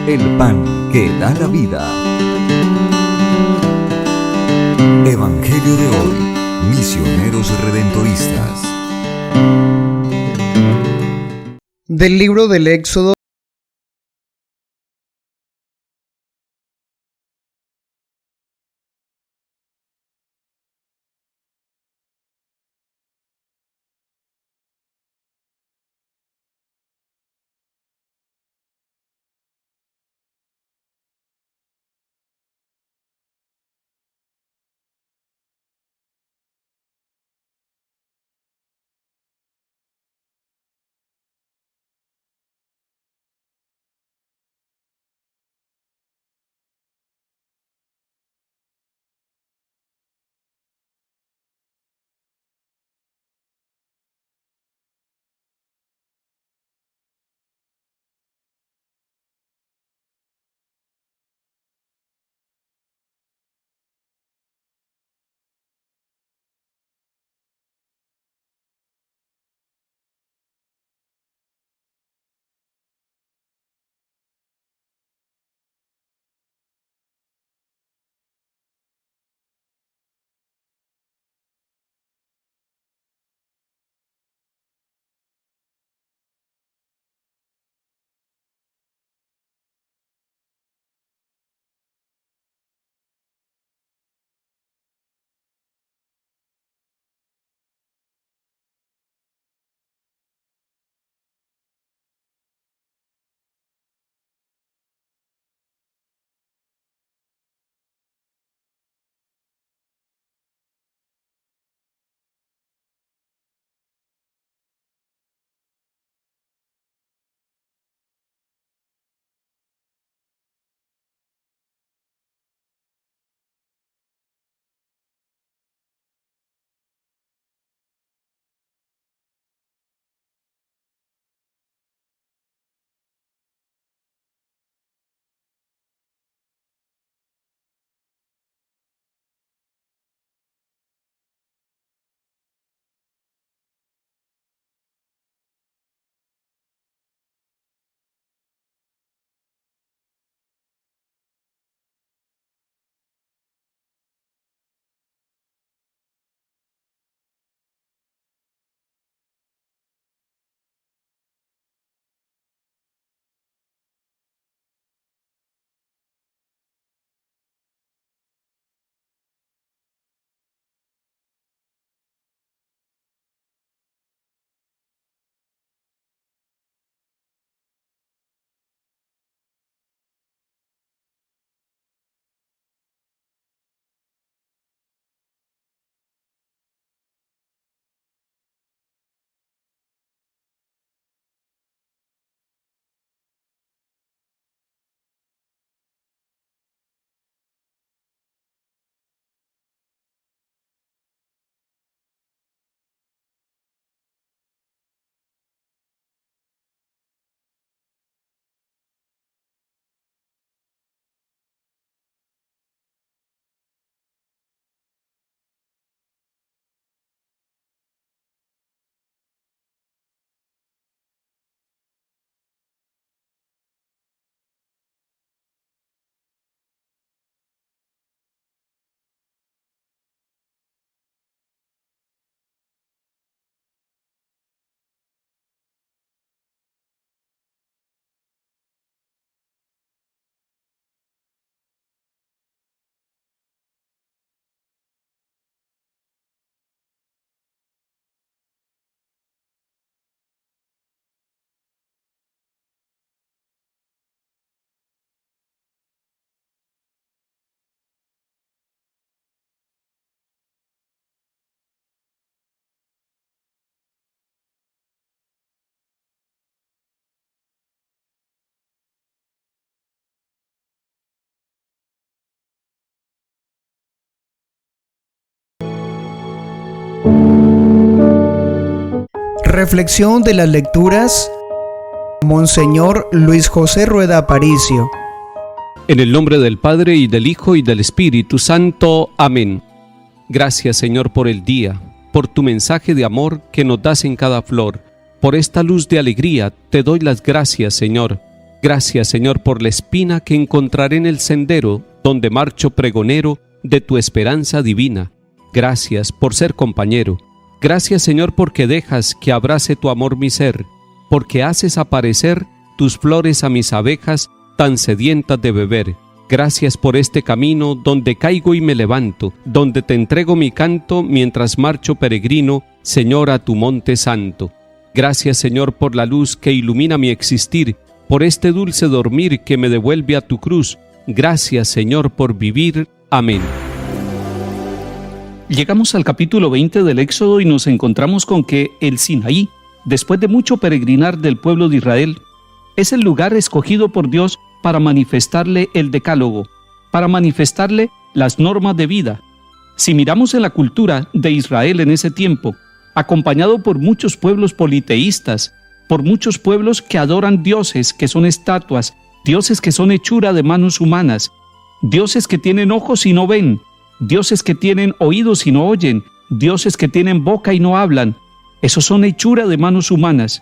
el pan que da la vida. Evangelio de hoy, misioneros redentoristas. Del libro del Éxodo. Reflexión de las lecturas. Monseñor Luis José Rueda Aparicio. En el nombre del Padre, y del Hijo, y del Espíritu Santo. Amén. Gracias, Señor, por el día, por tu mensaje de amor que nos das en cada flor. Por esta luz de alegría te doy las gracias, Señor. Gracias, Señor, por la espina que encontraré en el sendero donde marcho pregonero de tu esperanza divina. Gracias por ser compañero. Gracias, Señor, porque dejas que abrace tu amor mi ser, porque haces aparecer tus flores a mis abejas tan sedientas de beber. Gracias por este camino donde caigo y me levanto, donde te entrego mi canto mientras marcho peregrino, Señor, a tu monte santo. Gracias, Señor, por la luz que ilumina mi existir, por este dulce dormir que me devuelve a tu cruz. Gracias, Señor, por vivir. Amén. Llegamos al capítulo 20 del Éxodo y nos encontramos con que el Sinaí, después de mucho peregrinar del pueblo de Israel, es el lugar escogido por Dios para manifestarle el decálogo, para manifestarle las normas de vida. Si miramos en la cultura de Israel en ese tiempo, acompañado por muchos pueblos politeístas, por muchos pueblos que adoran dioses que son estatuas, dioses que son hechura de manos humanas, dioses que tienen ojos y no ven, dioses que tienen oídos y no oyen, dioses que tienen boca y no hablan, esos son hechura de manos humanas.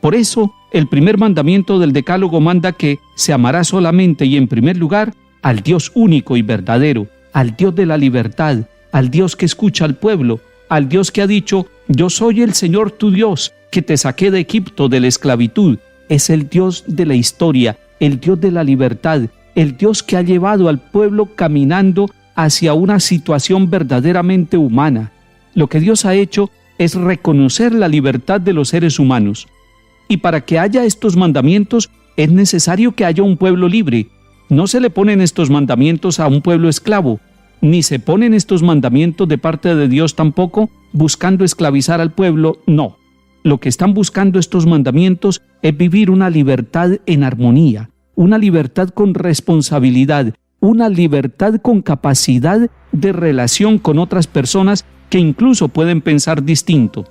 Por eso, el primer mandamiento del Decálogo manda que se amará solamente y en primer lugar al Dios único y verdadero, al Dios de la libertad, al Dios que escucha al pueblo, al Dios que ha dicho: yo soy el Señor tu Dios, que te saqué de Egipto, de la esclavitud. Es el Dios de la historia, el Dios de la libertad, el Dios que ha llevado al pueblo caminando hacia una situación verdaderamente humana. Lo que Dios ha hecho es reconocer la libertad de los seres humanos. Y para que haya estos mandamientos es necesario que haya un pueblo libre. No se le ponen estos mandamientos a un pueblo esclavo, ni se ponen estos mandamientos de parte de Dios tampoco buscando esclavizar al pueblo, no. Lo que están buscando estos mandamientos es vivir una libertad en armonía, una libertad con responsabilidad, una libertad con capacidad de relación con otras personas que incluso pueden pensar distinto.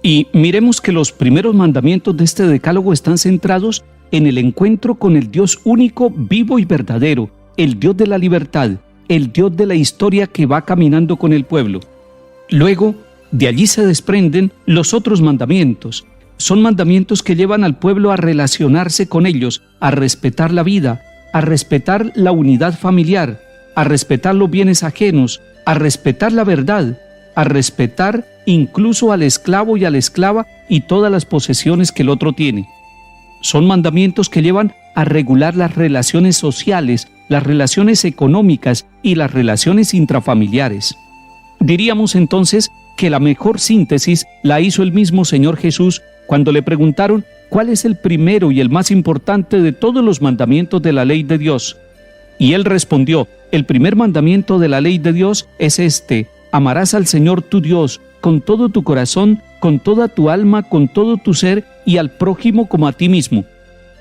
Y miremos que los primeros mandamientos de este decálogo están centrados en el encuentro con el Dios único, vivo y verdadero, el Dios de la libertad, el Dios de la historia que va caminando con el pueblo. Luego, de allí se desprenden los otros mandamientos. Son mandamientos que llevan al pueblo a relacionarse con ellos, a respetar la vida, a respetar la unidad familiar, a respetar los bienes ajenos, a respetar la verdad, a respetar incluso al esclavo y a la esclava y todas las posesiones que el otro tiene. Son mandamientos que llevan a regular las relaciones sociales, las relaciones económicas y las relaciones intrafamiliares. Diríamos entonces que la mejor síntesis la hizo el mismo Señor Jesús cuando le preguntaron cuál es el primero y el más importante de todos los mandamientos de la ley de Dios. Y él respondió: el primer mandamiento de la ley de Dios es este: amarás al Señor tu Dios con todo tu corazón, con toda tu alma, con todo tu ser, y al prójimo como a ti mismo,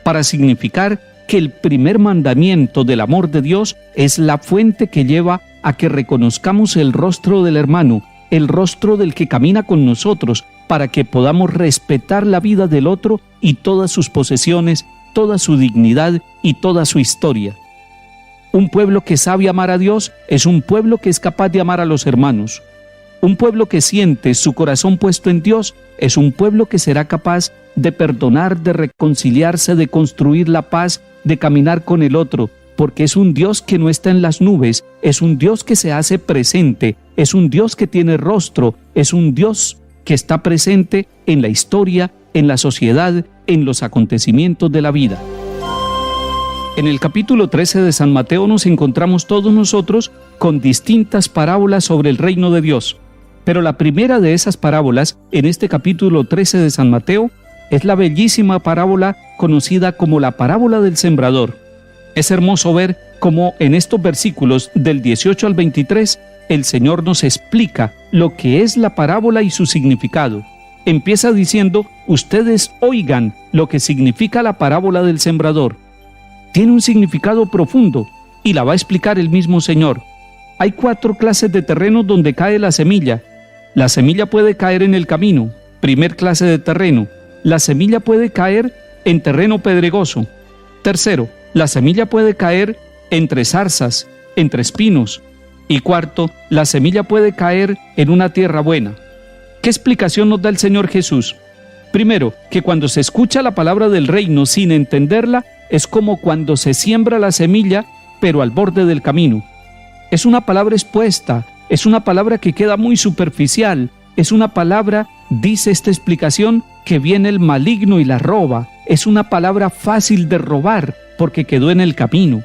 para significar que el primer mandamiento del amor de Dios es la fuente que lleva a que reconozcamos el rostro del hermano, el rostro del que camina con nosotros, para que podamos respetar la vida del otro y todas sus posesiones, toda su dignidad y toda su historia. Un pueblo que sabe amar a Dios es un pueblo que es capaz de amar a los hermanos. Un pueblo que siente su corazón puesto en Dios es un pueblo que será capaz de perdonar, de reconciliarse, de construir la paz, de caminar con el otro, porque es un Dios que no está en las nubes, es un Dios que se hace presente, es un Dios que tiene rostro, es un Dios que está presente en la historia, en la sociedad, en los acontecimientos de la vida. En el capítulo 13 de San Mateo nos encontramos todos nosotros con distintas parábolas sobre el reino de Dios. Pero la primera de esas parábolas, en este capítulo 13 de San Mateo, es la bellísima parábola conocida como la parábola del sembrador. Es hermoso ver cómo en estos versículos del 18 al 23, el Señor nos explica lo que es la parábola y su significado. Empieza diciendo: ustedes oigan lo que significa la parábola del sembrador. Tiene un significado profundo y la va a explicar el mismo Señor. Hay 4 clases de terreno donde cae la semilla. La semilla puede caer en el camino, primer clase de terreno. La semilla puede caer en terreno pedregoso. Tercero, la semilla puede caer entre zarzas, entre espinos. Y cuarto, la semilla puede caer en una tierra buena. ¿Qué explicación nos da el Señor Jesús? Primero, que cuando se escucha la palabra del reino sin entenderla, es como cuando se siembra la semilla, pero al borde del camino. Es una palabra expuesta, es una palabra que queda muy superficial, es una palabra, dice esta explicación, que viene el maligno y la roba. Es una palabra fácil de robar porque quedó en el camino.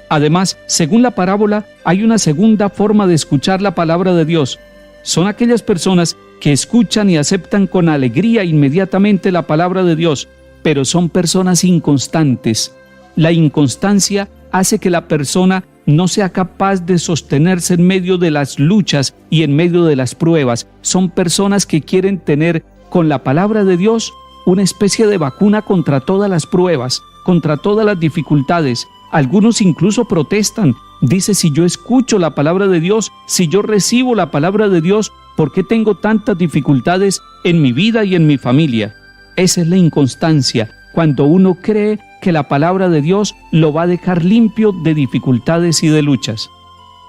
Además, según la parábola, hay una segunda forma de escuchar la palabra de Dios. Son aquellas personas que escuchan y aceptan con alegría inmediatamente la palabra de Dios, pero son personas inconstantes. La inconstancia hace que la persona no sea capaz de sostenerse en medio de las luchas y en medio de las pruebas. Son personas que quieren tener con la palabra de Dios una especie de vacuna contra todas las pruebas, contra todas las dificultades. Algunos incluso protestan. Dice, si yo escucho la palabra de Dios, si yo recibo la palabra de Dios, ¿por qué tengo tantas dificultades en mi vida y en mi familia? Esa es la inconstancia, cuando uno cree que la palabra de Dios lo va a dejar limpio de dificultades y de luchas.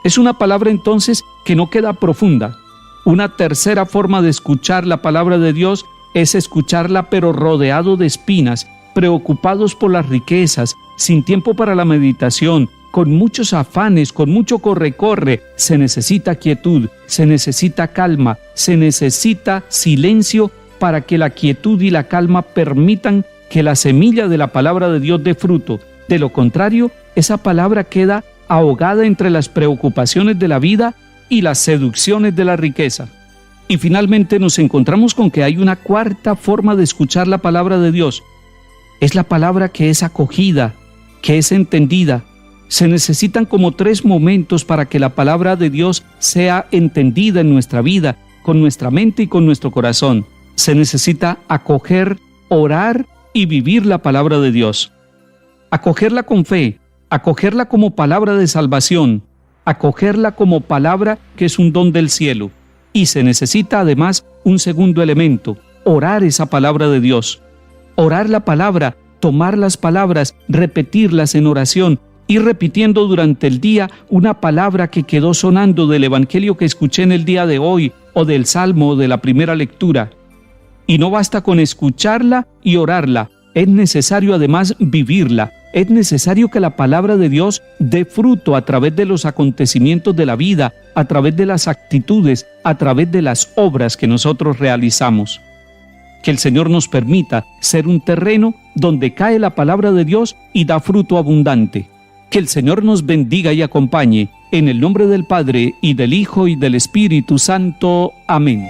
Es una palabra entonces que no queda profunda. Una tercera forma de escuchar la palabra de Dios es escucharla pero rodeado de espinas, preocupados por las riquezas, sin tiempo para la meditación, con muchos afanes, con mucho corre-corre. Se necesita quietud, se necesita calma, se necesita silencio para que la quietud y la calma permitan que la semilla de la palabra de Dios dé fruto. De lo contrario, esa palabra queda ahogada entre las preocupaciones de la vida y las seducciones de la riqueza. Y finalmente nos encontramos con que hay una cuarta forma de escuchar la palabra de Dios. Es la palabra que es acogida, que es entendida. Se necesitan como 3 momentos para que la palabra de Dios sea entendida en nuestra vida, con nuestra mente y con nuestro corazón. Se necesita acoger, orar y vivir la palabra de Dios. Acogerla con fe, acogerla como palabra de salvación, acogerla como palabra que es un don del cielo. Y se necesita además un segundo elemento, orar esa palabra de Dios. Orar la palabra, tomar las palabras, repetirlas en oración, ir repitiendo durante el día una palabra que quedó sonando del evangelio que escuché en el día de hoy, o del salmo, o de la primera lectura. Y no basta con escucharla y orarla, es necesario además vivirla. Es necesario que la palabra de Dios dé fruto a través de los acontecimientos de la vida, a través de las actitudes, a través de las obras que nosotros realizamos. Que el Señor nos permita ser un terreno donde cae la palabra de Dios y da fruto abundante. Que el Señor nos bendiga y acompañe, en el nombre del Padre, y del Hijo, y del Espíritu Santo. Amén.